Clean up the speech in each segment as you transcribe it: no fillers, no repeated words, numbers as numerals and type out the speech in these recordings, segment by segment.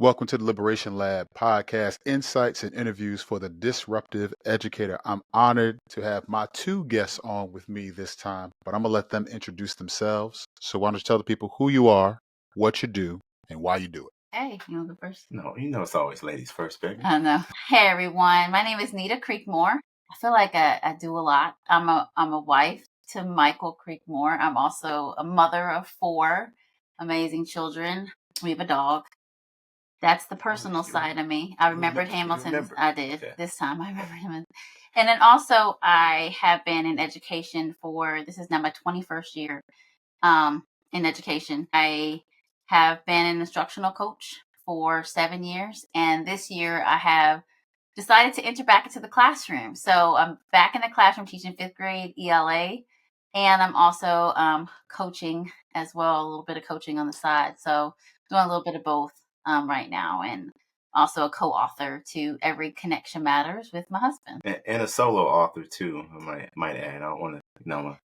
Welcome to the Liberation Lab podcast, insights and interviews for the disruptive educator. I'm honored to have my two guests on with me this time, but I'm going to let them introduce themselves. So why don't you tell the people who you are, what you do, and why you do it? Hey, you know the first. No, it's always ladies first, baby. I know. Hey everyone, my name is Nita Creekmore. I feel like I do a lot. I'm a wife to Michael Creekmore. I'm also a mother of 4 amazing children. We have a dog. That's the personal side of me. I remembered Hamilton. I did. Okay. This time I remember him. And then also I have been in education this is now my 21st year in education. I have been an instructional coach for 7 years. And this year I have decided to enter back into the classroom. So I'm back in the classroom teaching 5th grade ELA. And I'm also coaching as well, a little bit of coaching on the side. So doing a little bit of both right now. And also a co-author to Every Connection Matters with my husband. And a solo author too, I might add. I don't want to,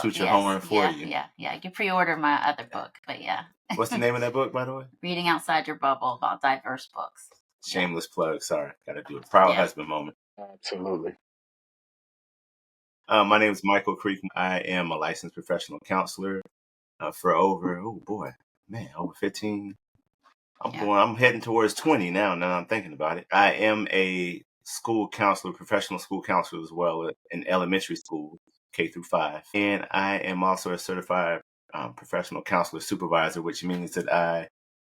toot your horn for you. Yeah. You can pre-order my other book, but yeah. What's the name of that book, by the way? Reading Outside Your Bubble about diverse books. Shameless plug. Sorry, got to do a proud husband moment. Absolutely. My name is Michael Creekmore. I am a licensed professional counselor for over 15. I'm heading towards 20 now I'm thinking about it. I am a school counselor, professional school counselor as well in elementary school, K through 5. And I am also a certified professional counselor supervisor, which means that I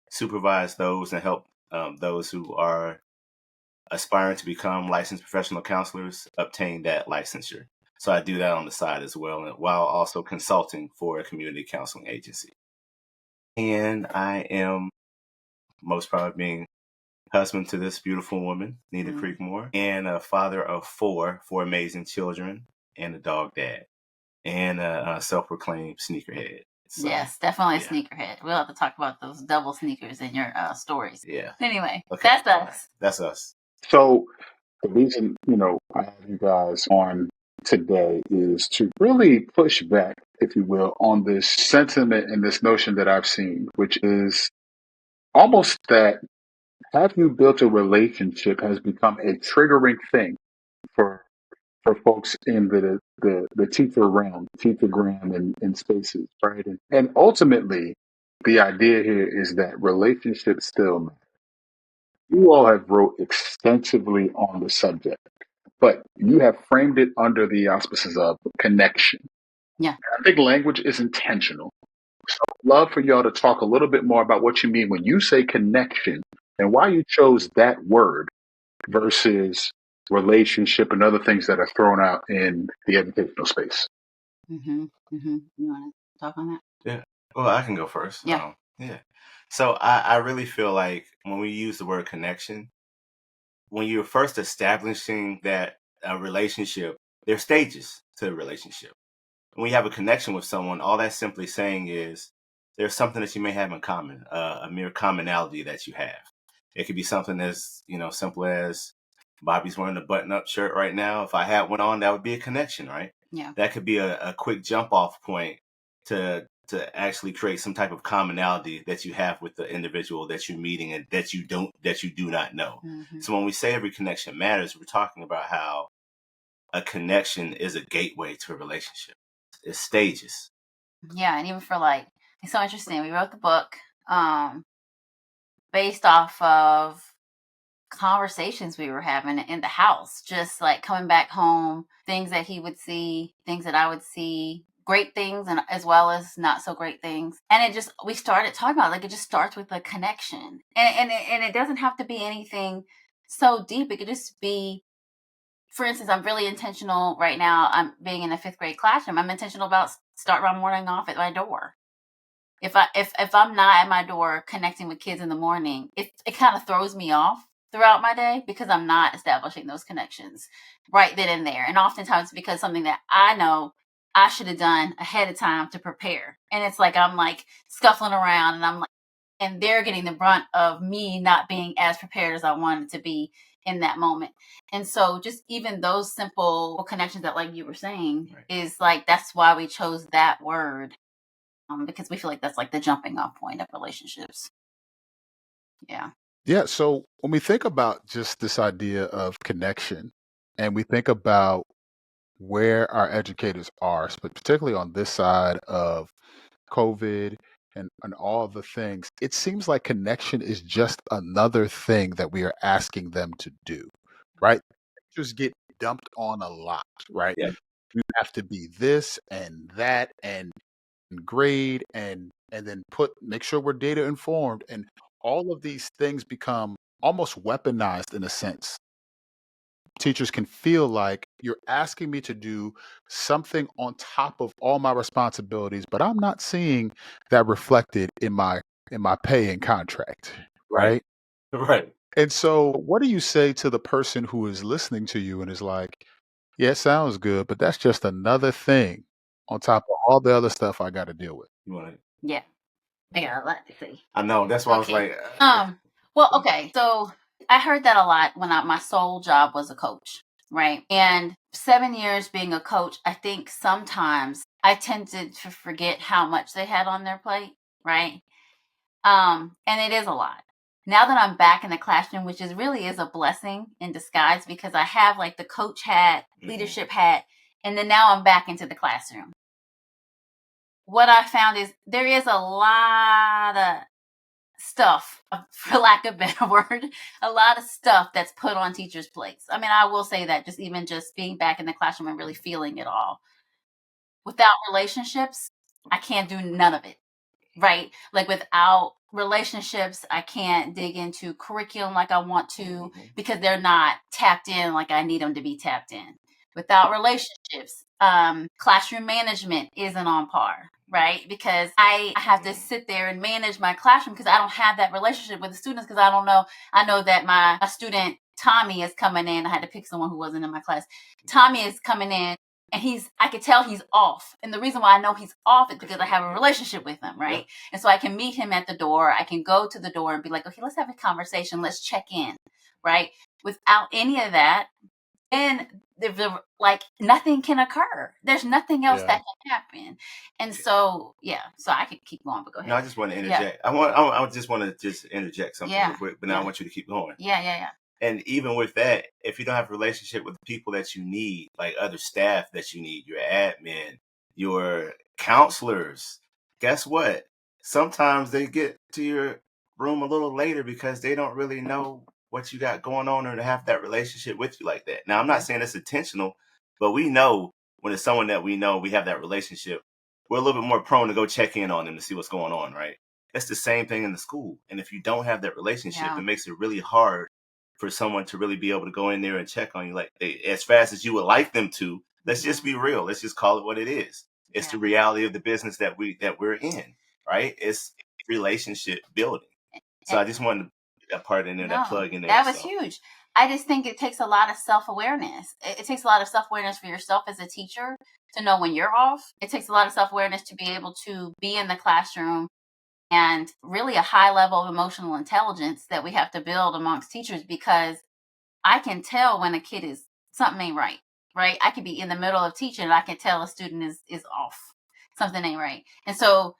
supervise those and help those who are aspiring to become licensed professional counselors obtain that licensure. So I do that on the side as well, while also consulting for a community counseling agency. And I am most proud of being husband to this beautiful woman, Nita Creekmore, and a father of 4 amazing children, and a dog dad, and a self-proclaimed sneakerhead. So, yes, definitely a sneakerhead. We'll have to talk about those double sneakers in your stories. Yeah. Anyway, okay. That's us. So the reason, I have you guys on today is to really push back, if you will, on this sentiment and this notion that I've seen, which is almost that have you built a relationship has become a triggering thing for folks in the teacher realm, teachergram and spaces, right? And ultimately, the idea here is that relationships still matter. You all have wrote extensively on the subject, but you have framed it under the auspices of connection. Yeah. I think language is intentional. So I'd love for y'all to talk a little bit more about what you mean when you say connection and why you chose that word versus relationship and other things that are thrown out in the educational space. You want to talk on that? Yeah. Well, I can go first. Yeah. So I really feel like when we use the word connection, when you're first establishing that relationship, there are stages to a relationship. When you have a connection with someone, all that's simply saying is there's something that you may have in common, a mere commonality that you have. It could be something as, simple as Bobby's wearing a button-up shirt right now. If I had one on, that would be a connection, right? Yeah. That could be a quick jump-off point to actually create some type of commonality that you have with the individual that you're meeting and that you do not know. Mm-hmm. So when we say every connection matters, we're talking about how a connection is a gateway to a relationship. It's stages. Yeah, and even for it's so interesting. We wrote the book based off of conversations we were having in the house, just coming back home, things that he would see, things that I would see, great things and as well as not so great things. And we started talking about it just starts with a connection. And it doesn't have to be anything so deep. It could just be, for instance, I'm really intentional right now. I'm being in a 5th grade classroom. I'm intentional about start my morning off at my door. If I'm not at my door connecting with kids in the morning, it kind of throws me off throughout my day because I'm not establishing those connections right then and there. And oftentimes because something that I know I should have done ahead of time to prepare. And it's I'm scuffling around and they're getting the brunt of me not being as prepared as I wanted to be in that moment. And so just even those simple connections that you were saying is that's why we chose that word. Because we feel like that's the jumping off point of relationships. Yeah. Yeah. So when we think about just this idea of connection and we think about where our educators are, but particularly on this side of COVID and all the things, it seems like connection is just another thing that we are asking them to do, right? Just get dumped on a lot, right? Yeah. You have to be this and that and grade and then make sure we're data informed, and all of these things become almost weaponized in a sense. Teachers can feel like you're asking me to do something on top of all my responsibilities, but I'm not seeing that reflected in my pay and contract, Right. right? Right. And so what do you say to the person who is listening to you and is like, yeah, it sounds good, but that's just another thing on top of all the other stuff I got to deal with? You want to? Yeah. I got a lot to say. I know. That's why I was Okay. like, Well, okay. So I heard that a lot when my sole job was a coach, right? And 7 years being a coach, I think sometimes I tended to forget how much they had on their plate, right? And it is a lot. Now that I'm back in the classroom, which is really is a blessing in disguise because I have like the coach hat, leadership hat, and then now I'm back into the classroom. What I found is there is a lot of stuff, for lack of a better word, a lot of stuff that's put on teachers' plates. I mean, I will say that just even just being back in the classroom and really feeling it all. Without relationships, I can't do none of it, right? Like without relationships, I can't dig into curriculum like I want to because they're not tapped in like I need them to be tapped in. Without relationships, classroom management isn't on par, right? Because I have to sit there and manage my classroom because I don't have that relationship with the students because I don't know. I know that my student Tommy is coming in. I had to pick someone who wasn't in my class. Tommy is coming in and I could tell he's off. And the reason why I know he's off is because I have a relationship with him, right? Yep. And so I can meet him at the door. I can go to the door and be like, okay, let's have a conversation. Let's check in, right? Without any of that, then like nothing can occur. There's nothing else that can happen. And so, so I could keep going, but go ahead. No, I just want to interject. Yeah. I just want to just interject something real quick, but now I want you to keep going. Yeah. And even with that, if you don't have a relationship with the people that you need, like other staff that you need, your admin, your counselors, guess what? Sometimes they get to your room a little later because they don't really know what you got going on or to have that relationship with you like that. Now, I'm not saying it's intentional, but we know when it's someone that we know, we have that relationship, we're a little bit more prone to go check in on them to see what's going on, right? It's the same thing in the school. And if you don't have that relationship, it makes it really hard for someone to really be able to go in there and check on you like as fast as you would like them to. Let's just be real. Let's just call it what it is. It's the reality of the business that we're in, right? It's relationship building. So I just wanted to put that part in there, that plug in there. That was huge. I just think it takes a lot of self-awareness. It takes a lot of self-awareness for yourself as a teacher to know when you're off. It takes a lot of self-awareness to be able to be in the classroom and really a high level of emotional intelligence that we have to build amongst teachers because I can tell when a kid is something ain't right, right? I could be in the middle of teaching and I can tell a student is off. Something ain't right. And so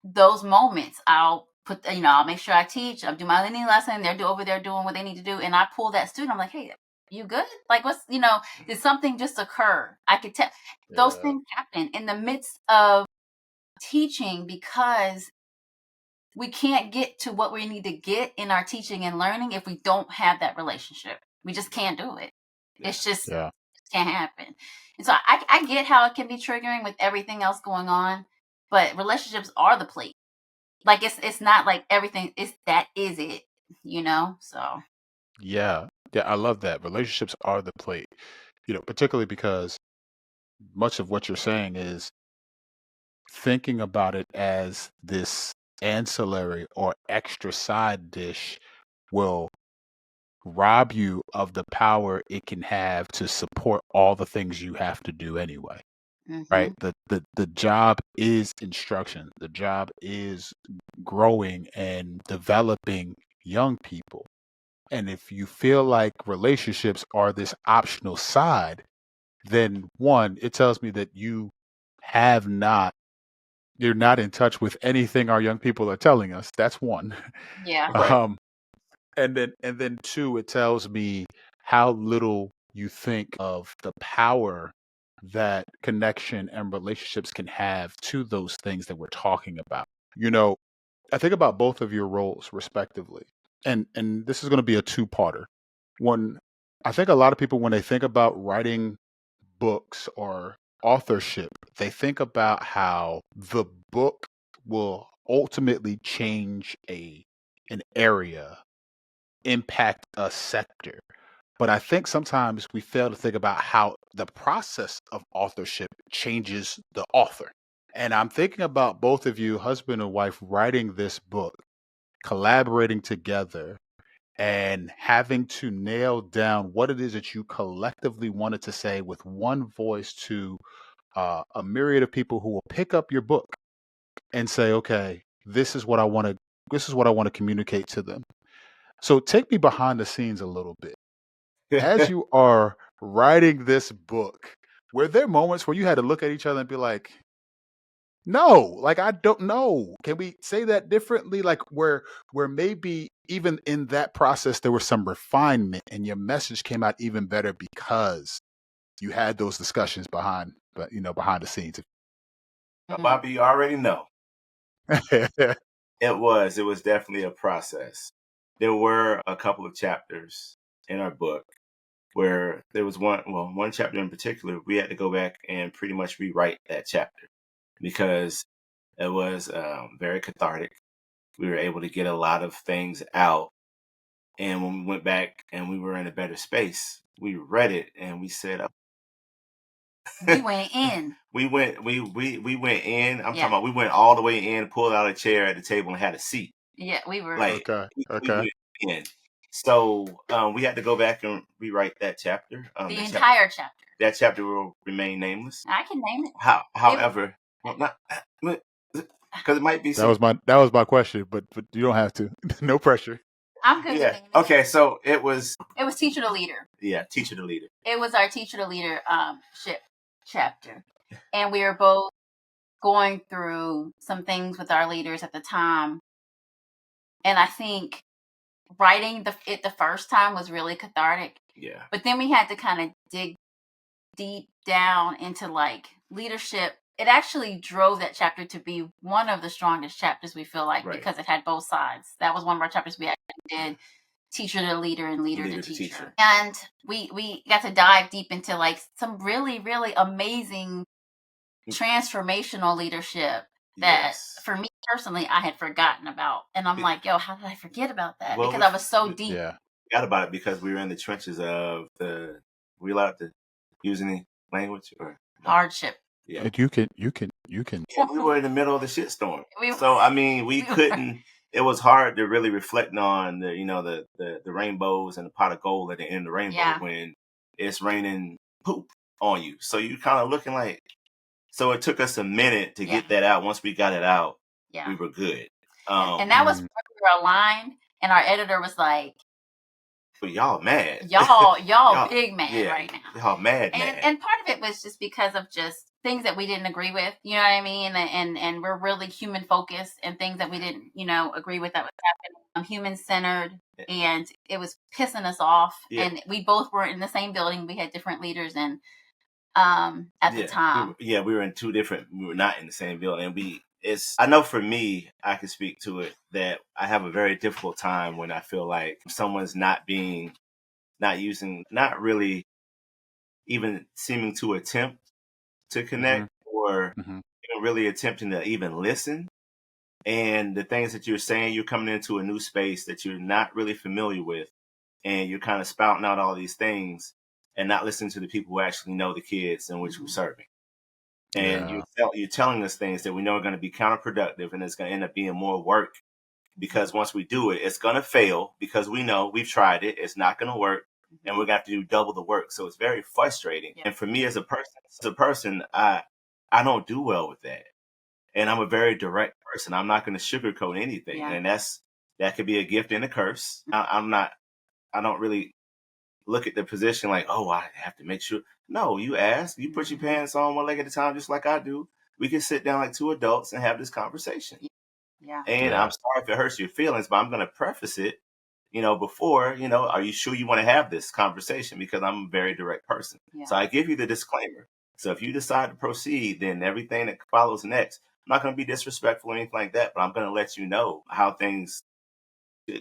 those moments I'll put, I'll make sure I teach, I'll do my listening lesson. They're over there doing what they need to do. And I pull that student. I'm like, hey, you good? Like what's, did something just occur? I could tell those things happen in the midst of teaching because we can't get to what we need to get in our teaching and learning if we don't have that relationship. We just can't do it. It's just it can't happen. And so I get how it can be triggering with everything else going on, but relationships are the plate. Like it's not like everything is it, So Yeah, I love that. Relationships are the plate, particularly because much of what you're saying is thinking about it as this ancillary or extra side dish will rob you of the power it can have to support all the things you have to do anyway. Right? The job is instruction. The job is growing and developing young people. And if you feel like relationships are this optional side, then one, it tells me that you have not you're not in touch with anything our young people are telling us. That's one. Yeah. Right. And then two, it tells me how little you think of the power that connection and relationships can have to those things that we're talking about. You know, I think about both of your roles respectively. And this is going to be a two-parter. One, I think a lot of people when they think about writing books or authorship, they think about how the book will ultimately change an area, impact a sector. But I think sometimes we fail to think about how the process of authorship changes the author. And I'm thinking about both of you, husband and wife, writing this book, collaborating together, and having to nail down what it is that you collectively wanted to say with one voice to a myriad of people who will pick up your book and say, okay, this is what I want to communicate to them. So take me behind the scenes a little bit. As you are writing this book, were there moments where you had to look at each other and be like, no, like I don't know. Can we say that differently? Like where maybe even in that process there was some refinement and your message came out even better because you had those discussions behind the scenes. Bobby, you already know. It was definitely a process. There were a couple of chapters in our book where there was one chapter in particular, we had to go back and pretty much rewrite that chapter because it was very cathartic. We were able to get a lot of things out. And when we went back and we were in a better space, we read it and we said, We went in. we went in. I'm Yeah. talking about we went all the way in, pulled out a chair at the table and had a seat. Yeah, we were. Like Okay. we went in. So we had to go back and rewrite that chapter. The entire chapter. That chapter will remain nameless. I can name it. However, not because it might be. That was my question, but you don't have to. No pressure. I'm good. Yeah. Okay. So it was teacher to leader. Yeah, teacher to leader. It was our teacher to leader chapter, and we were both going through some things with our leaders at the time, and I think writing it the first time was really cathartic. Yeah. But then we had to kind of dig deep down into like leadership. It actually drove that chapter to be one of the strongest chapters we feel like because it had both sides. That was one of our chapters we actually did, teacher to leader and leader to teacher. And we got to dive deep into like some really, really amazing transformational leadership that for me personally I had forgotten about. And I'm like, yo, how did I forget about that? Because I was so deep. Yeah. Forgot about it because we were in the trenches of were we allowed to use any language or hardship? Yeah. You can. Yeah, we were in the middle of the shitstorm. So I mean, we couldn't. It was hard to really reflect on the rainbows and the pot of gold at the end of the rainbow when it's raining poop on you. So you kind of looking like. So it took us a minute to get that out. Once we got it out, we were good. And that was where we were aligned. And our editor was like, "But y'all mad? Y'all big mad right now. Y'all mad." And part of it was just because of just things that we didn't agree with. You know what I mean? And we're really human focused, and things that we didn't agree with that was happening. Human centered, and it was pissing us off. Yeah. And we both were in the same building. We had different leaders, and at the time, we were in two different. We were not in the same building. I know for me, I can speak to it that I have a very difficult time when I feel like someone's not really even seeming to attempt to connect or even really attempting to even listen. And the things that you're saying, you're coming into a new space that you're not really familiar with, and you're kind of spouting out all these things and not listening to the people who actually know the kids in which we're serving. And you're telling us things that we know are going to be counterproductive, and it's going to end up being more work because once we do it, it's going to fail because we know we've tried it. It's not going to work, and we're going to have to do double the work. So it's very frustrating. Yeah. And for me as a person, I don't do well with that. And I'm a very direct person. I'm not going to sugarcoat anything. Yeah. And that could be a gift and a curse. I don't really look at the position like, oh, I have to make sure. No, you ask, you put your pants on one leg at a time, just like I do. we can sit down like two adults and have this conversation. Yeah. And I'm sorry if it hurts your feelings, but I'm going to preface it, before, are you sure you want to have this conversation? Because I'm a very direct person. Yeah. So I give you the disclaimer. So if you decide to proceed, then everything that follows next, I'm not going to be disrespectful or anything like that, but I'm going to let you know how things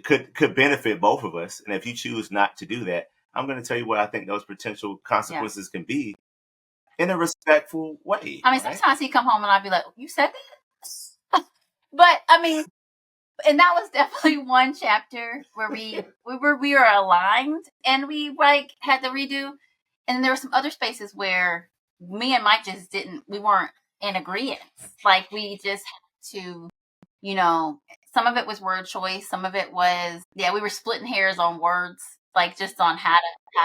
could benefit both of us. And if you choose not to do that, I'm going to tell you what I think those potential consequences can be in a respectful way. I mean, sometimes he'd come home and I'd be like, you said that? But I mean, and that was definitely one chapter where we were aligned and we had to redo. And there were some other spaces where me and Mike just we weren't in agreement. Like we just had to, some of it was word choice. Some of it was, we were splitting hairs on words, like just on how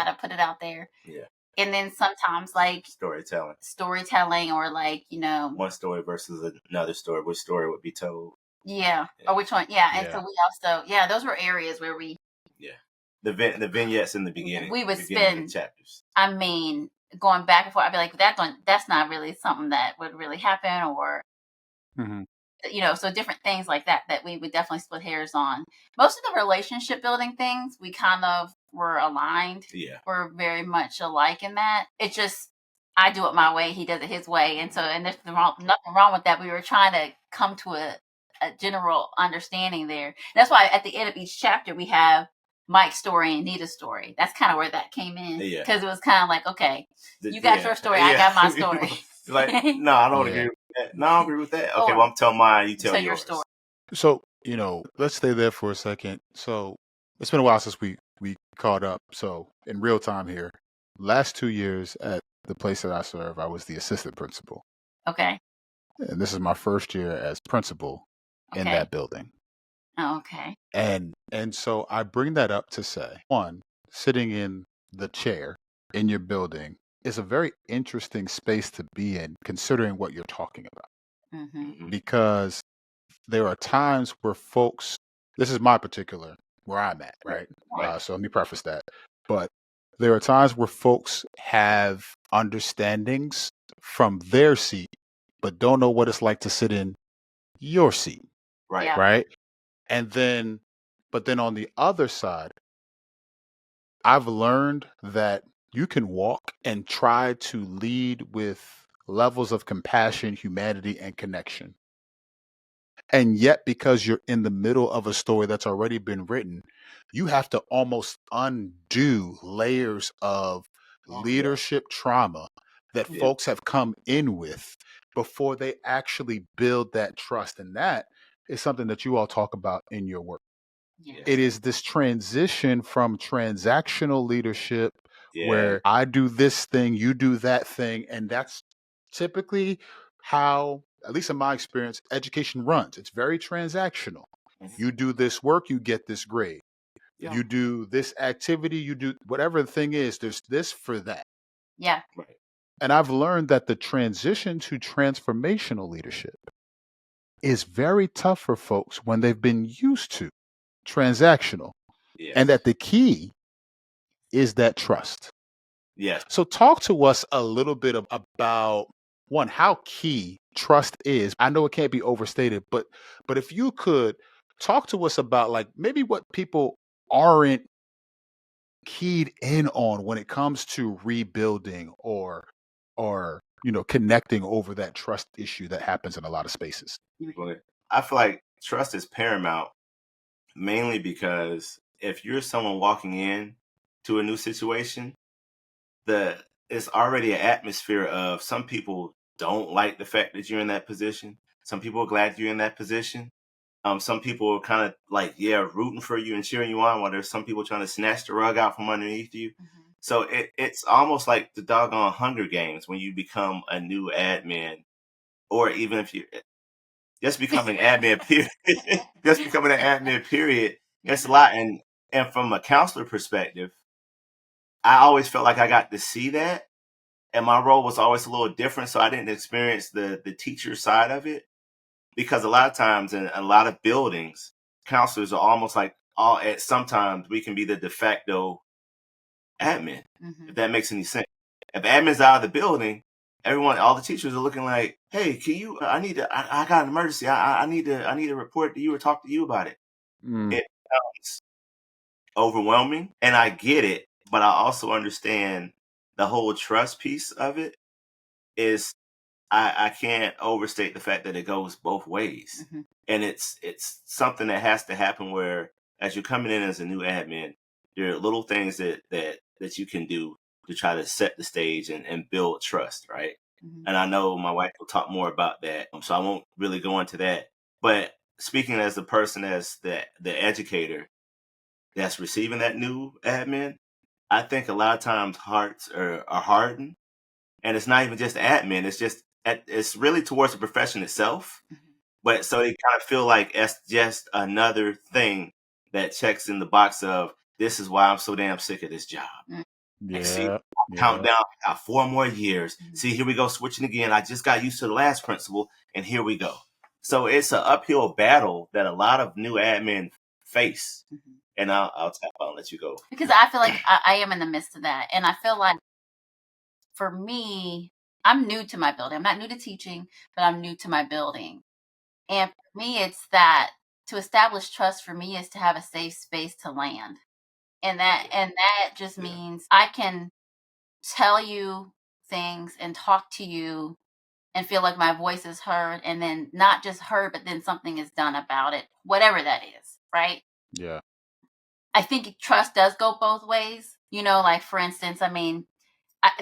to put it out there. Yeah. And then sometimes like storytelling or like, one story versus another story, which story would be told. Yeah. Or which one? Yeah. And so we also, those were areas where we, the vignettes in the beginning, we would spend chapters. I mean, going back and forth, I'd be like, that's not really something that would really happen, or, so different things like that we would definitely split hairs on. Most of the relationship building things, we kind of were aligned. Yeah. We're very much alike in that. It's just, I do it my way, he does it his way. And so, and there's nothing wrong with that. We were trying to come to a general understanding there. And that's why at the end of each chapter, we have Mike's story and Nita's story. That's kind of where that came in. Because it was kind of like, okay, you got your story, I got my story. Like, no, I don't agree with that. No, I don't agree with that. Okay, well, I'm telling mine, you tell your story. So, let's stay there for a second. So it's been a while since we caught up. So in real time here, last 2 years at the place that I serve, I was the assistant principal. Okay. And this is my first year as principal in that building. Oh, okay. And so I bring that up to say, one, sitting in the chair in your building is a very interesting space to be in, considering what you're talking about. Because there are times where folks, this is my particular, where I'm at, right? So let me preface that. But there are times where folks have understandings from their seat, but don't know what it's like to sit in your seat. Right. Yeah. Right. And then, but then on the other side, I've learned that you can walk and try to lead with levels of compassion, humanity, and connection. And yet, because you're in the middle of a story that's already been written, you have to almost undo layers of leadership trauma that folks have come in with before they actually build that trust. And that is something that you all talk about in your work. Yes. It is this transition from transactional leadership where I do this thing, you do that thing. And that's typically how, at least in my experience, education runs. It's very transactional. You do this work, you get this grade. Yeah. You do this activity, you do whatever the thing is, there's this for that. Yeah. Right. And I've learned that the transition to transformational leadership is very tough for folks when they've been used to transactional. Yes. And that the key is that trust. Yes. So talk to us a little bit about, one, how key trust is. I know it can't be overstated, but if you could talk to us about like maybe what people aren't keyed in on when it comes to rebuilding or connecting over that trust issue that happens in a lot of spaces. I feel like trust is paramount, mainly because if you're someone walking in to a new situation, it's already an atmosphere of some people don't like the fact that you're in that position. Some people are glad you're in that position. Some people are kind of like, rooting for you and cheering you on, while there's some people trying to snatch the rug out from underneath you. So it's almost like the doggone Hunger Games when you become a new admin, or even if you just becoming admin period, it's a lot. And from a counselor perspective, I always felt like I got to see that, and my role was always a little different. So I didn't experience the teacher side of it, because a lot of times in a lot of buildings, counselors are almost like sometimes we can be the de facto admin, if that makes any sense. If admin's out of the building, all the teachers are looking like, hey, can you, I got an emergency. I need to report to you or talk to you about it. Mm. It becomes overwhelming, and I get it, but I also understand the whole trust piece of it is I can't overstate the fact that it goes both ways. Mm-hmm. And it's something that has to happen where as you're coming in as a new admin, there are little things that you can do to try to set the stage and build trust, right? Mm-hmm. And I know my wife will talk more about that, so I won't really go into that. But speaking as the person, as the educator that's receiving that new admin, I think a lot of times hearts are hardened, and it's not even just the admin. It's really towards the profession itself. Mm-hmm. But so they kind of feel like it's just another thing that checks in the box of this is why I'm so damn sick of this job. Like, see, Yeah. count down, I got 4 more years. Mm-hmm. See, here we go, switching again. I just got used to the last principle, and here we go. So it's an uphill battle that a lot of new admin face. Mm-hmm. And I'll tap out and let you go. Because I feel like I am in the midst of that. And I feel like for me, I'm new to my building. I'm not new to teaching, but I'm new to my building. And for me, it's that to establish trust for me is to have a safe space to land. And that just means I can tell you things and talk to you and feel like my voice is heard, and then not just heard, but then something is done about it, whatever that is, right? Yeah. I think trust does go both ways. Like for instance, I mean,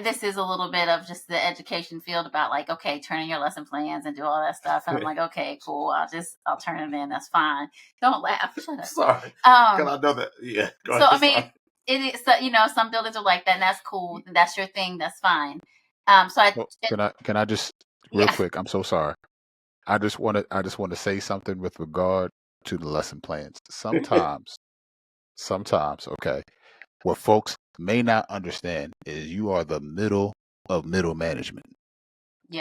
this is a little bit of just the education field about like, okay, turn in your lesson plans and do all that stuff. And I'm like, okay, cool. I'll turn it in. That's fine. Don't laugh. Shut up. Sorry. Because I know that. Yeah. So, I mean, it is, some buildings are like that, and that's cool. That's your thing. That's fine. Can I just real quick? I'm so sorry. I just want to say something with regard to the lesson plans. Sometimes, okay, what folks may not understand is you are the middle of middle management,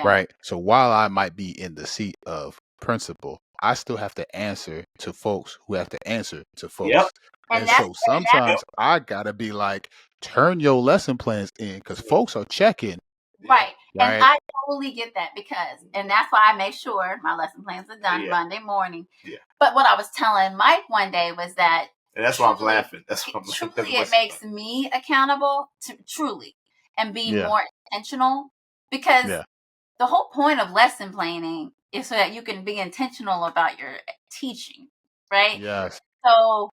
right? So while I might be in the seat of principal, I still have to answer to folks who have to answer to folks. Yep. And so sometimes I gotta be like, turn your lesson plans in because folks are checking. Right. And I totally get that and that's why I make sure my lesson plans are done Monday morning. Yeah. But what I was telling Mike one day was that, and that's why I'm laughing. That's why I'm laughing. Truly, it makes me accountable to truly and be more intentional, because the whole point of lesson planning is so that you can be intentional about your teaching, right? Yes. So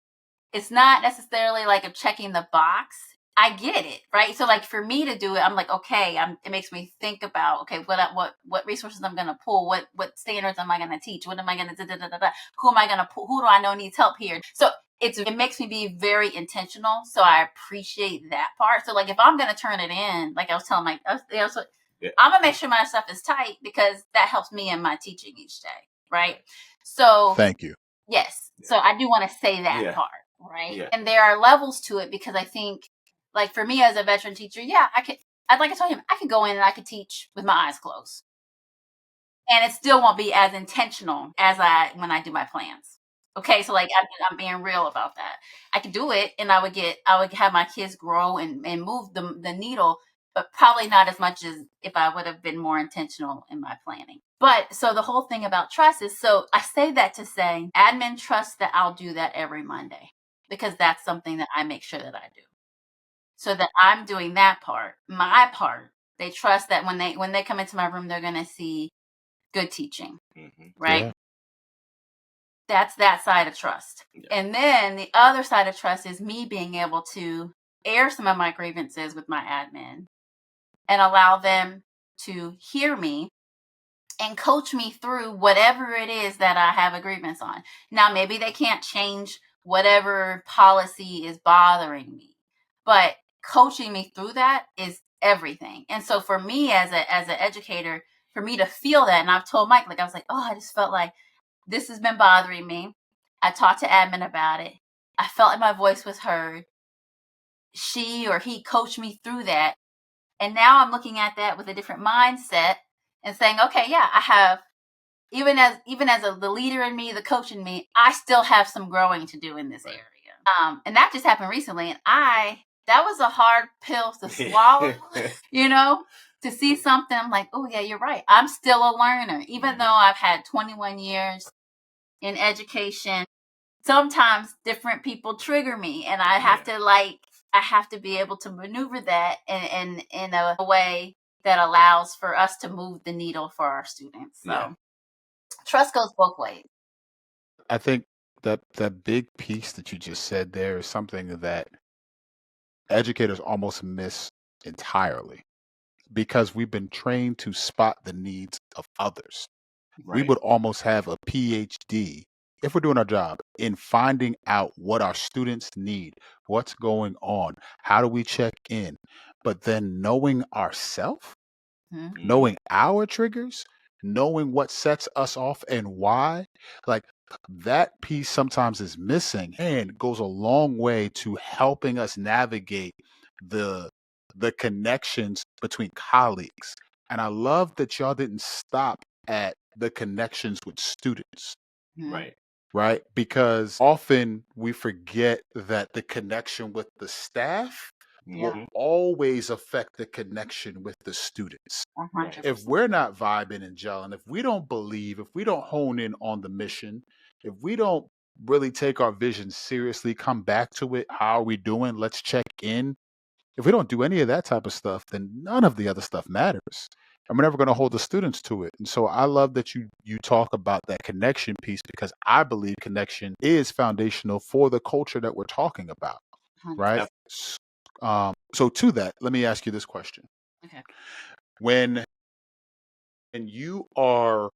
it's not necessarily like a checking the box. I get it, right? So like for me to do it, I'm like, okay, it makes me think about, okay, what resources I'm going to pull, what standards am I going to teach, what am I going to who am I going to pull, who do I know needs help here? So it makes me be very intentional. So I appreciate that part. So like if I'm going to turn it in, like I was telling I'm going to make sure my stuff is tight, because that helps me in my teaching each day, right? So thank you. Yes. So I do want to say that part, right? Yeah. And there are levels to it, because I think, like for me as a veteran teacher, I'd like to tell him, I could go in and I could teach with my eyes closed, and it still won't be as intentional as when I do my plans. Okay, so like I'm being real about that. I could do it, and I would have my kids grow and move the needle, but probably not as much as if I would have been more intentional in my planning. But so the whole thing about trust is, so I say that to say, admin trusts that I'll do that every Monday, because that's something that I make sure that I do. So that I'm doing that part, my part. They trust that when they come into my room, they're going to see good teaching, right? Yeah. That's that side of trust. Yeah. And then the other side of trust is me being able to air some of my grievances with my admin and allow them to hear me and coach me through whatever it is that I have a grievance on. Now, maybe they can't change whatever policy is bothering me, but coaching me through that is everything. And so for me as an educator, for me to feel that, and I've told Mike, like I was like, oh, I just felt like this has been bothering me. I talked to admin about it. I felt like my voice was heard. She or he coached me through that. And now I'm looking at that with a different mindset and saying, okay, yeah, I have, even as the leader in me, the coach in me, I still have some growing to do in this area. And that just happened recently. And I that was a hard pill to swallow, you know, to see something. I'm like, oh yeah, you're right. I'm still a learner, even though I've had 21 years in education. Sometimes different people trigger me, and I have to be able to maneuver that in a way that allows for us to move the needle for our students. So trust goes both ways. I think that big piece that you just said there is something that educators almost miss entirely because we've been trained to spot the needs of others. We would almost have a PhD if we're doing our job in finding out what our students need, what's going on, how do we check in. But then knowing ourselves, knowing our triggers, knowing what sets us off and why, like that piece sometimes is missing and goes a long way to helping us navigate the connections between colleagues. And I love that y'all didn't stop at the connections with students. Right? Because often we forget that the connection with the staff will always affect the connection with the students. 100%. If we're not vibing and gelling, if we don't believe, if we don't hone in on the mission, if we don't really take our vision seriously, come back to it, how are we doing? Let's check in. If we don't do any of that type of stuff, then none of the other stuff matters. And we're never going to hold the students to it. And so I love that you talk about that connection piece because I believe connection is foundational for the culture that we're talking about. Right? So to that, let me ask you this question. Okay. When you are,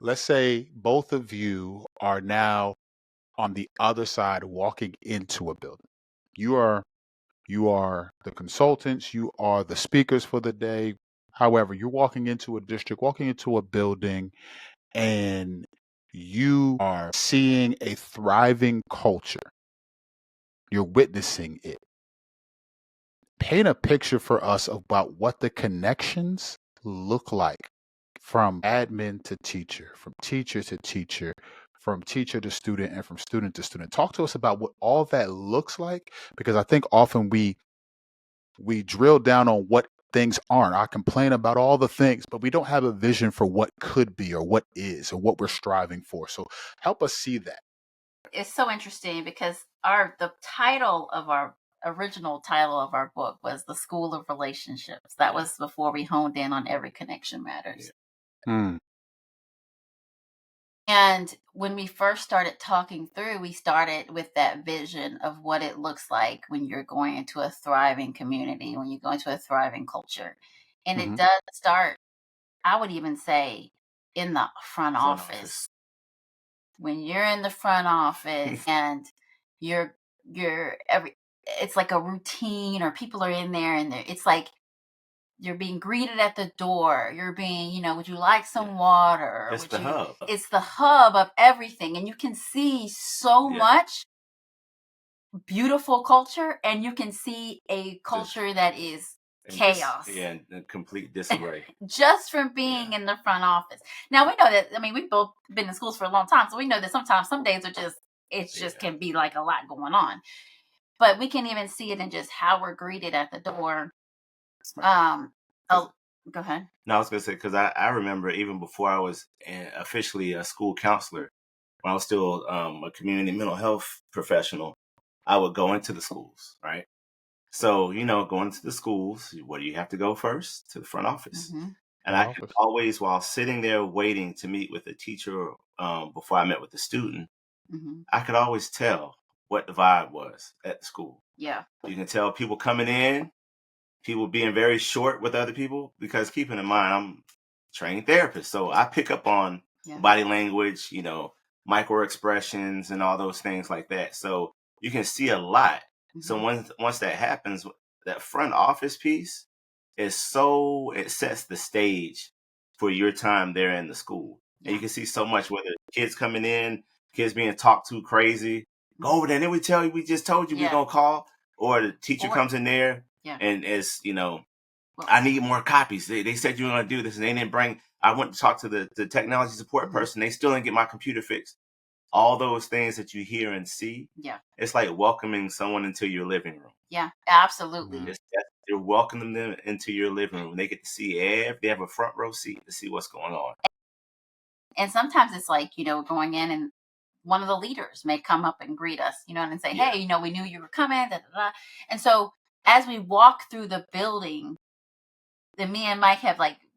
let's say both of you are now on the other side walking into a building. You are the consultants, you are the speakers for the day. However, you're walking into a district, walking into a building, and you are seeing a thriving culture. You're witnessing it. Paint a picture for us about what the connections look like from admin to teacher, from teacher to teacher, from teacher to student, and from student to student. Talk to us about what all that looks like, because I think often we drill down on what things aren't. I complain about all the things, but we don't have a vision for what could be or what is or what we're striving for. So help us see that. It's so interesting because the title of our original title of our book was The School of Relationships. That was before we honed in on Every Connection Matters. And when we first started talking through, we started with that vision of what it looks like when you're going into a thriving community, when you go into a thriving culture. And it does start, I would even say, in the front office. When you're in the front office and it's like a routine, or people are in there and it's like you're being greeted at the door. You're being, would you like some water? It's the hub. It's the hub of everything. And you can see so much beautiful culture, and you can see a culture that is chaos. And complete disarray. Just from being in the front office. Now we know that, we've both been in schools for a long time, so we know that sometimes some days are can be like a lot going on. But we can even see it in just how we're greeted at the door. Go ahead. No, I was going to say, because I remember even before I was officially a school counselor, when I was still a community mental health professional, I would go into the schools, right? So, going to the schools, where do you have to go first? To the front office. And I could always, while sitting there waiting to meet with a teacher before I met with the student, I could always tell what the vibe was at the school. Yeah. You can tell people coming in, people being very short with other people, because keeping in mind, I'm a trained therapist. So I pick up on body language, micro expressions and all those things like that. So you can see a lot. So once that happens, that front office piece it sets the stage for your time there in the school. And you can see so much, whether kids coming in, kids being talked to crazy, go over there, and then we just told you we're going to call, or the teacher comes in there and is, I need more copies. They said you were going to do this, and they didn't bring, I went to talk to the technology support person. They still didn't get my computer fixed. all those things that you hear and see. Yeah. It's like welcoming someone into your living room. Yeah, absolutely. You're welcoming them into your living room. They get to see they have a front row seat to see what's going on. And sometimes it's like, going in and one of the leaders may come up and greet us, and say, hey, we knew you were coming. Da, da, da. And so as we walk through the building, then me and Mike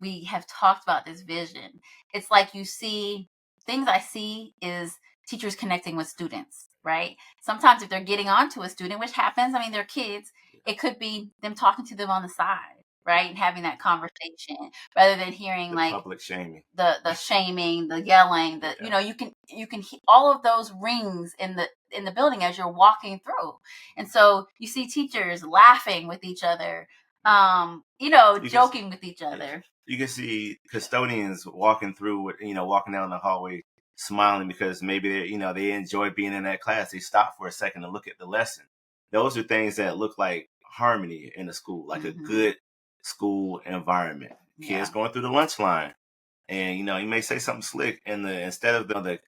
we have talked about this vision. It's like you see, things I see is teachers connecting with students, right? Sometimes if they're getting onto a student, which happens, I mean, they're kids, it could be them talking to them on the side, right? And having that conversation rather than hearing the public shaming, the shaming, the yelling, you can hear all of those rings in the building as you're walking through. And so you see teachers laughing with each other, joking with each other. You can see custodians walking through, walking down the hallway, smiling because maybe they enjoy being in that class. They stop for a second to look at the lesson. Those are things that look like harmony in the school, like a good school environment. Kids going through the lunch line, and you may say something slick, and instead of the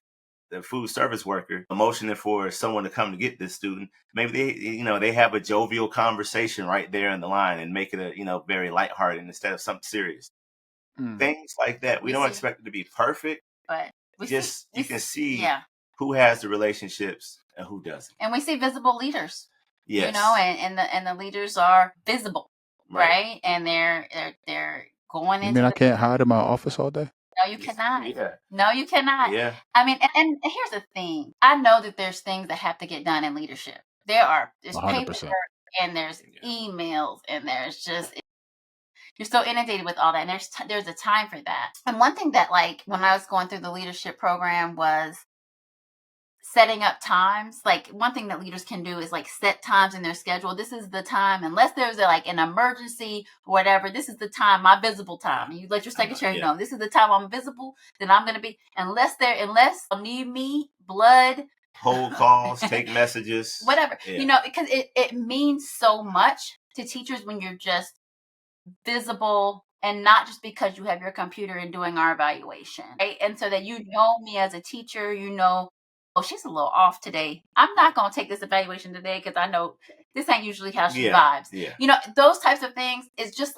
food service worker motioning for someone to come to get this student, maybe they have a jovial conversation right there in the line and make it a very lighthearted instead of something serious. Things like that. We don't expect it to be perfect, but you can see who has the relationships and who doesn't. And we see visible leaders. Yes. And the leaders are visible, right? And they're going into. I can't hide in my office all day? No, you cannot. Yeah. No, you cannot. Yeah. I mean, and here's the thing. I know that there's things that have to get done in leadership. There's 100%. paperwork and there's emails and there's just, you're so inundated with all that. And there's a time for that. And one thing that when I was going through the leadership program was setting up times. One thing that leaders can do is set times in their schedule. This is the time, unless there's an emergency or whatever, this is the time, my visible time. And you let your secretary know, this is the time I'm visible, then I'm going to be, unless they'll need me, blood, hold calls, take messages, whatever, because it means so much to teachers when you're just visible, and not just because you have your computer and doing our evaluation, right? And so that me as a teacher, oh, she's a little off today. I'm not going to take this evaluation today because I know this ain't usually how she vibes. Yeah. Those types of things. It's just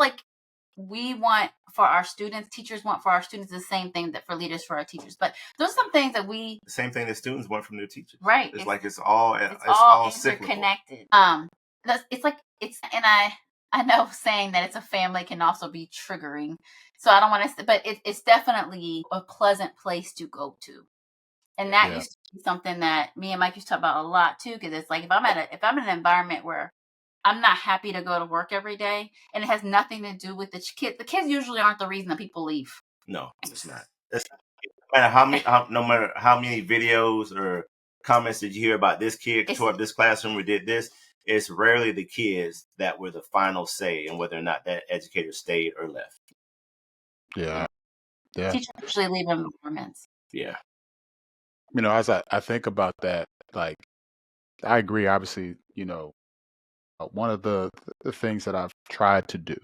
we want for our students, teachers want for our students the same thing that for leaders for our teachers. But those are some things that the same thing that students want from their teachers. Right. It's all interconnected. And I know saying that it's a family can also be triggering. So I don't want to, but it's definitely a pleasant place to go to. And that used to be something that me and Mike used to talk about a lot too, because it's if I'm in an environment where I'm not happy to go to work every day, and it has nothing to do with the kids. The kids usually aren't the reason that people leave. No, it's not. No matter how many videos or comments did you hear about this kid tore up this classroom or did this, it's rarely the kids that were the final say in whether or not that educator stayed or left. Yeah. Teachers usually leave environments. Yeah. As I think about that, I agree. Obviously, one of the things that I've tried to do,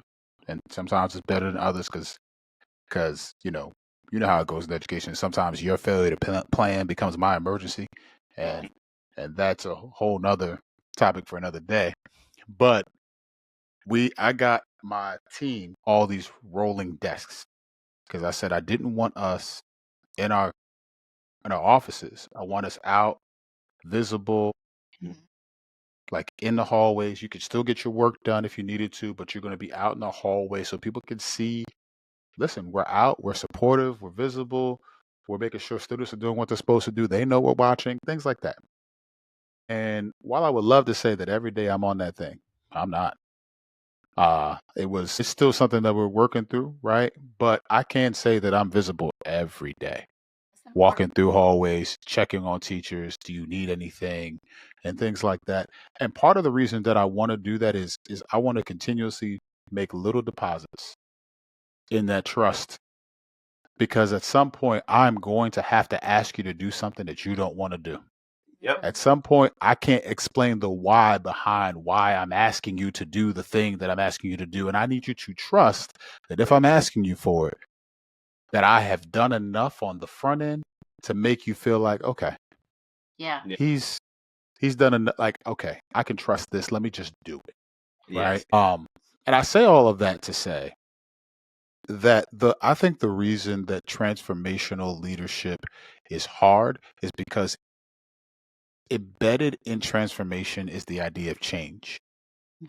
and sometimes it's better than others because you know how it goes in education. Sometimes your failure to plan becomes my emergency, and that's a whole nother topic for another day. But I got my team all these rolling desks because I said I didn't want us in our offices. I want us out, visible, in the hallways. You could still get your work done if you needed to, but you're going to be out in the hallway so people can see, listen, we're out, we're supportive, we're visible, we're making sure students are doing what they're supposed to do. They know we're watching, things like that. And while I would love to say that every day I'm on that thing, I'm not. It's still something that we're working through, right? But I can't say that I'm visible every day. Walking through hallways, checking on teachers, do you need anything, and things like that. And part of the reason that I want to do that is I want to continuously make little deposits in that trust, because at some point I'm going to have to ask you to do something that you don't want to do. Yep. At some point, I can't explain the why behind why I'm asking you to do the thing that I'm asking you to do. And I need you to trust that if I'm asking you for it, that I have done enough on the front end to make you feel like, okay, Yeah. He's done like, okay, I can trust this. Let me just do it. Yes. Right. And I say all of that to say that I think the reason that transformational leadership is hard is because embedded in transformation is the idea of change.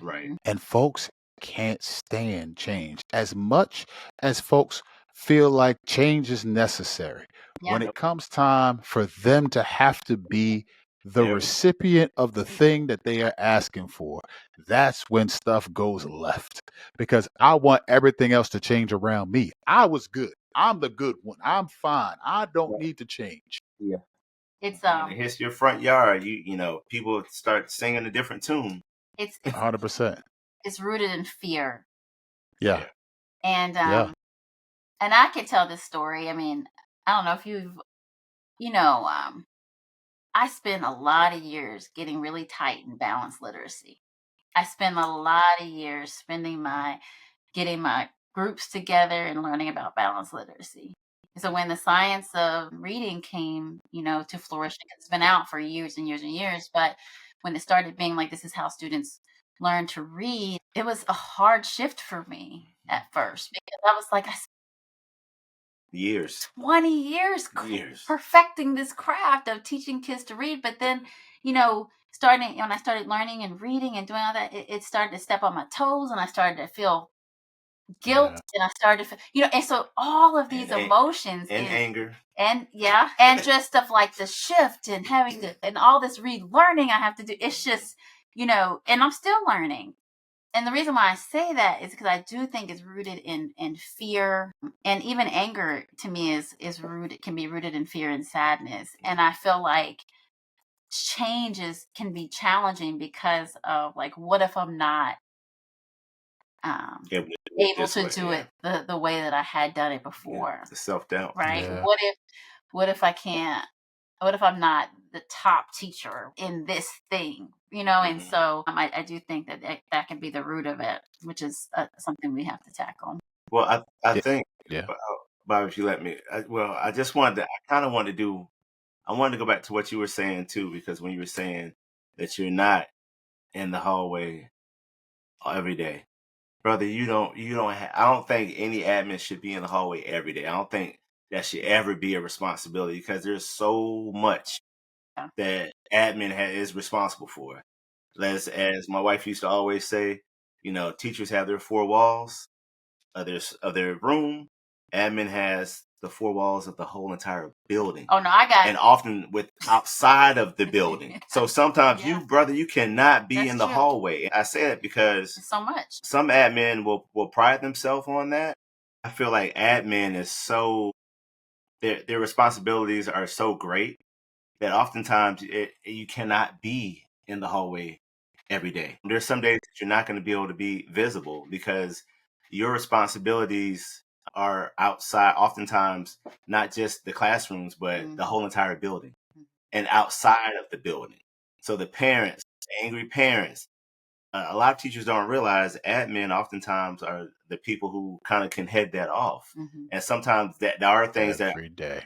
Right. And folks can't stand change as much as folks feel like change is necessary. When Yeah. it comes time for them to have to be the Yep. recipient of the thing that they are asking for, that's when stuff goes left. Because I want everything else to change around me. I was good. I'm the good one. I'm fine. I don't need to change. Yeah. It's When it hits your front yard, you know, people start singing a different tune. it's 100%. it's rooted in fear. Yeah. And Yeah. and I could tell this story. I mean, I don't know if I spent a lot of years getting really tight in balanced literacy. I spent a lot of years getting my groups together and learning about balanced literacy. So when the science of reading came, to flourish, it's been out for years and years and years, but when it started being like, this is how students learn to read, it was a hard shift for me at first, because I was like, I spent Years. 20 years perfecting this craft of teaching kids to read. But then, starting when I started learning and reading and doing all that, it started to step on my toes, and I started to feel guilt, and I started to feel, and so all of these emotions and anger, and just stuff like the shift and having to, and all this relearning I have to do. It's just, and I'm still learning. And the reason why I say that is because I do think it's rooted in fear, and even anger to me can be rooted in fear and sadness. And I feel like can be challenging because of, like, what if I'm not able to do it the way that I had done it before? The self-doubt, right? Yeah. What if I can't? What if I'm not the top teacher in this thing? And so I do think that can be the root of it, which is something we have to tackle. Well, I think, Yeah. Bob, if you let me, I just wanted to, I wanted to go back to what you were saying too, because when you were saying that you're not in the hallway every day, brother, I don't think any admin should be in the hallway every day. I don't think that should ever be a responsibility, because there's so much that admin is responsible for. As my wife used to always say, teachers have their four walls of their room. Admin has the four walls of the whole entire building. Oh no, I got and often with outside of the building. So sometimes you cannot be in the hallway. I say that because so much. Some admin will pride themselves on that. I feel like admin is their responsibilities are so great that oftentimes you cannot be in the hallway every day. There's some days that you're not going to be able to be visible because your responsibilities are outside, oftentimes not just the classrooms, but the whole entire building and outside of the building. So the parents, angry parents, a lot of teachers don't realize admin oftentimes are the people who kind of can head that off. And sometimes that there are things every day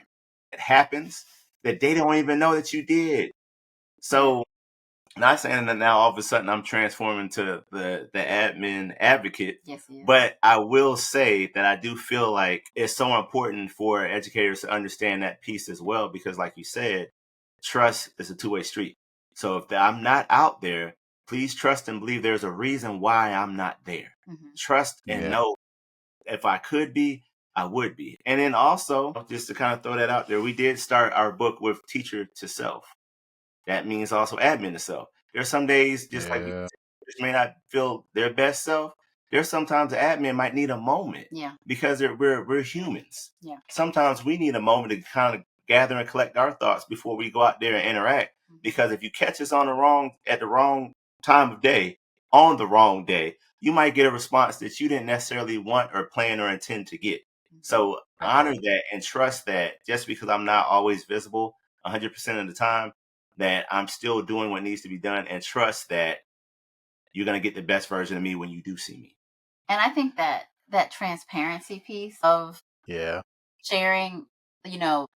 that happens that they don't even know that you did. So not saying that now all of a sudden I'm transforming to the admin advocate. Yes. But I will say that I do feel like it's so important for educators to understand that piece as well, because like you said, trust is a two-way street. So if I'm not out there, please trust and believe there's a reason why I'm not there. Trust and know if I could be, I would be. And then also, just to kind of throw that out there, we did start our book with teacher to self. That means also admin to self. There's some days, just like teachers may not feel their best self. There's sometimes the admin might need a moment. Because we're humans. Sometimes we need a moment to kind of gather and collect our thoughts before we go out there and interact. Because if you catch us at the wrong time of day, on the wrong day, you might get a response that you didn't necessarily want or plan or intend to get. So honor that and trust that just because I'm not always visible 100% of the time, that I'm still doing what needs to be done, and trust that you're going to get the best version of me when you do see me. And I think that transparency piece of sharing,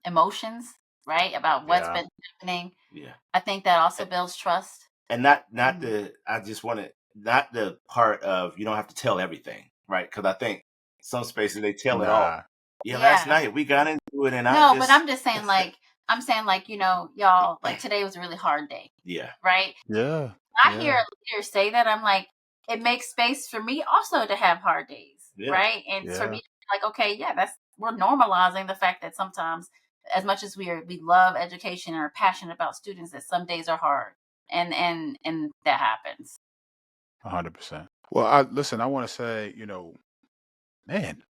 emotions, right? About what's Yeah. been happening. Yeah. I think that also builds trust. And not Mhm. I just want to, not the part of you don't have to tell everything, right? Because I think some spaces they tell it all. Nah. Yeah, last Yeah. night we got into it, and I No, but just I'm just saying, I'm saying, y'all, like today was a really hard day, yeah, right? Yeah. I hear Yeah. a leader say that, I'm like, it makes space for me also to have hard days, yeah, right? And for Yeah. me, like, okay, yeah, we're normalizing the fact that sometimes, as much as we love education and are passionate about students, that some days are hard, and that happens. 100%. Well, I want to say, man,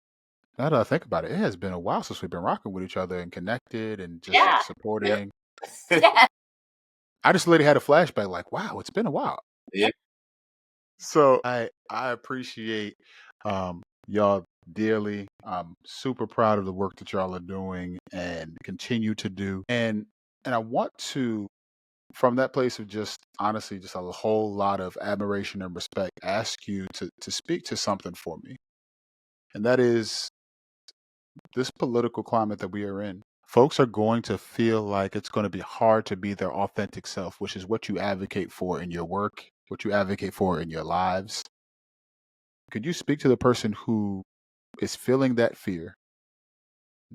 now that I think about it, it has been a while since we've been rocking with each other and connected and just Yeah, yep, supporting. yeah, I just literally had a flashback like, wow, it's been a while. yeah. So I appreciate y'all dearly. I'm super proud of the work that y'all are doing and continue to do. And I want to, from that place of just honestly just a whole lot of admiration and respect, ask you to speak to something for me. And that is this political climate that we are in. Folks are going to feel like it's going to be hard to be their authentic self, which is what you advocate for in your work, what you advocate for in your lives. Could you speak to the person who is feeling that fear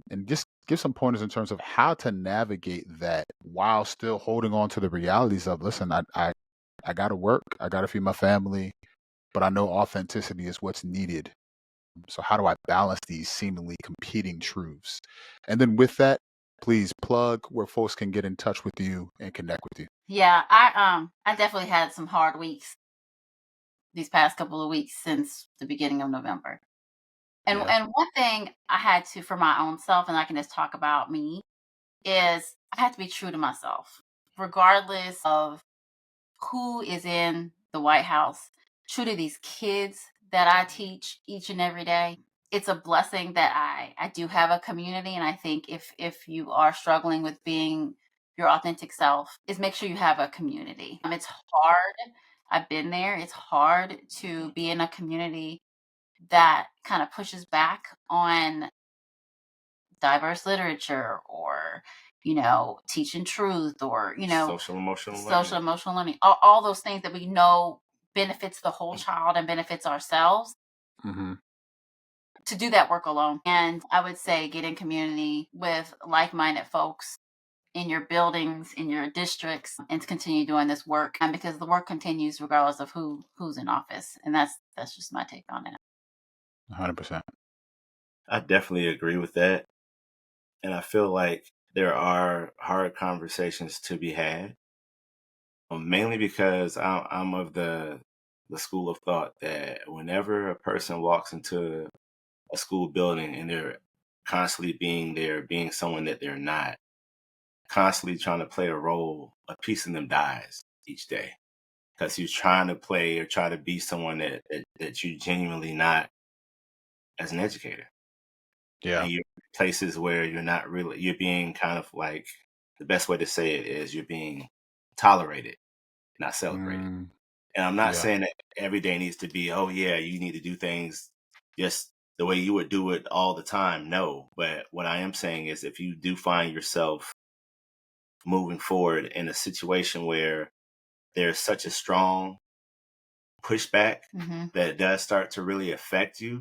and just give some pointers in terms of how to navigate that while still holding on to the realities of, listen, I got to work, I got to feed my family, but I know authenticity is what's needed. So how do I balance these seemingly competing truths? And then with that, please plug where folks can get in touch with you and connect with you. yeah. I definitely had some hard weeks these past couple of weeks since the beginning of November. And Yeah. and one thing I had to, for my own self, and I can just talk about me, is I had to be true to myself, regardless of who is in the White House, true to these kids that I teach each and every day. It's a blessing that I do have a community, and I think if you are struggling with being your authentic self, is make sure you have a community. It's hard. I've been there. It's hard to be in a community that kind of pushes back on diverse literature, or teaching truth, or Social emotional social learning. emotional learning, all those things that we know benefits the whole child and benefits ourselves. Mm-hmm. To do that work alone, and I would say get in community with like-minded folks in your buildings, in your districts, and to continue doing this work, and because the work continues regardless of who's in office. And that's just my take on it. 100%. I definitely agree with that, and I feel like there are hard conversations to be had, mainly because I'm of the school of thought that whenever a person walks into a school building and they're constantly being someone that they're not, constantly trying to play a role, a piece of them dies each day because you're trying to play or try to be someone that you genuinely not as an educator. Yeah. And you're in places where you're being kind of like, the best way to say it is you're being tolerated, not celebrated. Mm, And I'm not yeah. saying that every day needs to be, oh yeah, you need to do things just the way you would do it all the time. No, but what I am saying is if you do find yourself moving forward in a situation where there's such a strong pushback Mm-hmm. that it does start to really affect you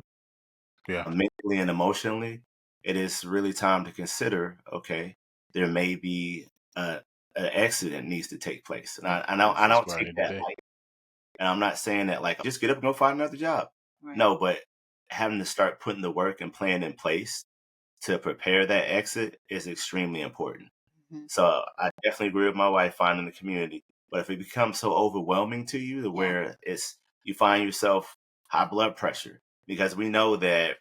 Yeah. mentally and emotionally, it is really time to consider, okay, there may be an accident needs to take place. And I This is don't where I take need to that be. light. And I'm not saying that like just get up and go find another job. Right. No, but having to start putting the work and plan in place to prepare that exit is extremely important. Mm-hmm. So I definitely agree with my wife finding the community. But if it becomes so overwhelming to you to where you find yourself high blood pressure, because we know that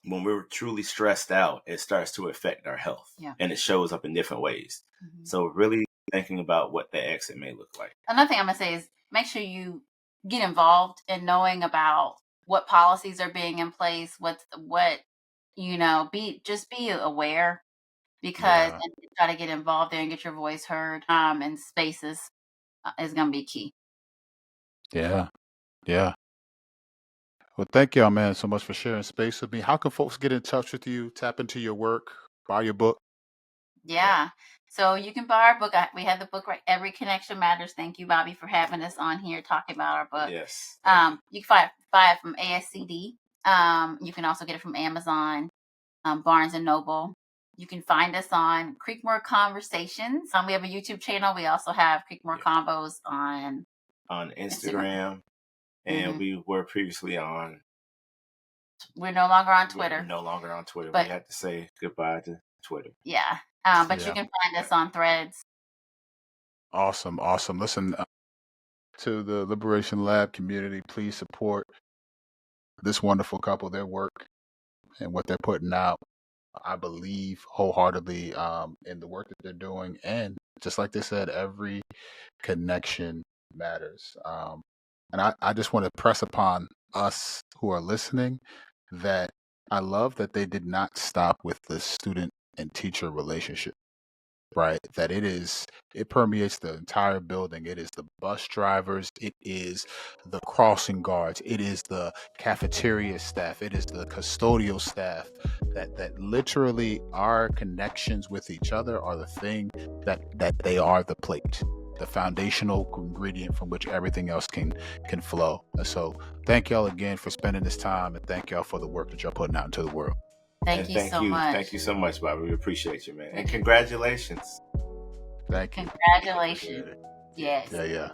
when we're truly stressed out, it starts to affect our health, and it shows up in different ways. Mm-hmm. So really thinking about what the exit may look like. Another thing I'm gonna say is make sure you get involved in knowing about what policies are being in place, be aware, because Yeah. and try to get involved there and get your voice heard. In spaces is gonna be key. Yeah. Yeah. Well, thank y'all, man, so much for sharing space with me. How can folks get in touch with you, tap into your work, buy your book? Yeah. So you can buy our book. We have the book, right? Every Connection Matters. Thank you, Bobby, for having us on here talking about our book. Yes. You can buy it from ASCD. You can also get it from Amazon, Barnes and Noble. You can find us on Creekmore Conversations. We have a YouTube channel. We also have Creekmore Combos on Instagram. And we were previously on. We're no longer on Twitter. We're no longer on Twitter. But we had to say goodbye to Twitter. Yeah. But you can find us on Threads. Awesome. Listen, to the Liberation Lab community, please support this wonderful couple, their work and what they're putting out. I believe wholeheartedly in the work that they're doing. And just like they said, every connection matters. And I just want to press upon us who are listening that I love that they did not stop with the student and teacher relationship, right? That it permeates the entire building. It is the bus drivers, it is the crossing guards, it is the cafeteria staff, it is the custodial staff, that literally our connections with each other are the thing that they are the plate, the foundational ingredient from which everything else can flow. And so thank y'all again for spending this time, and thank y'all for the work that y'all putting out into the world. Thank you so much. Thank you so much, Bobby. We appreciate you, man. And congratulations. Thank you. Congratulations. Yes. Yeah.